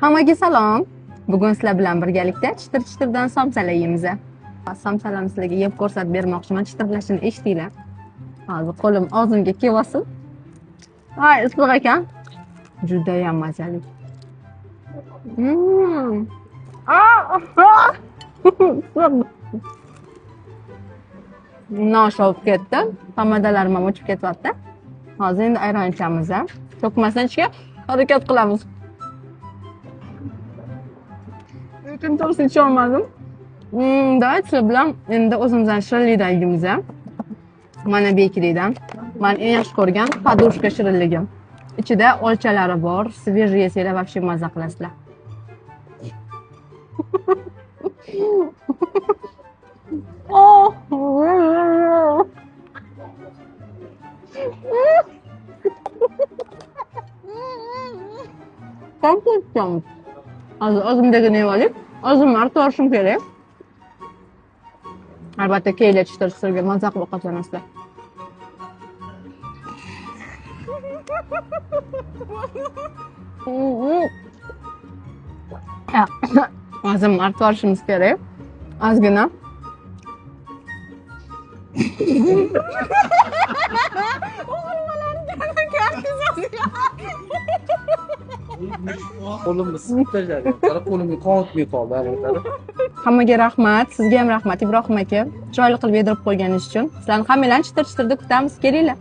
Hammaga salom. Bugun sizlar bilan birgalikda chitir-chitirdan somsalar yeymiz. Somsalarni sizlarga yeb ko'rsatib bermoqchiman. Chitirlashini eshitinglar. Hozir qo'lim og'zimga kelsin. Ay, issiq ekan. Juda ham mazali. Nosh olib ketdi. Tomadalarim ham o'chib ketyapti. Hozir endi ayron ichamiz. To'kmasdan ichishga harakat qilamiz. Lekin to'g'risi icha olmadim. Davaychi bilan endi o'zimizdan shirinlikdan yeymiz. Mana bekridan. Men eng yaxshi ko'rgan podushka shirinligi. Ichida olchalari bor. Svejiy yesanglar вообще mazza qilasizlar. Kompotdan. Hozir o'zimdagini yeb olib, o'zim artishim kerak. Albatta, keyin chitir-chitirga mazza qilib qatlanasizlar. O'zim artishimiz kerak. Ozgina. Qo'limni sinib tashladi. Qo'limga qotmay qoldi. Hammaga rahmat, sizga ham rahmat Ibrohim aka. Chiroyli qilib yedirib qo'yganingiz uchun. Sizlarni hammanglarni chitir-chitirda kutamiz. Kelinglar.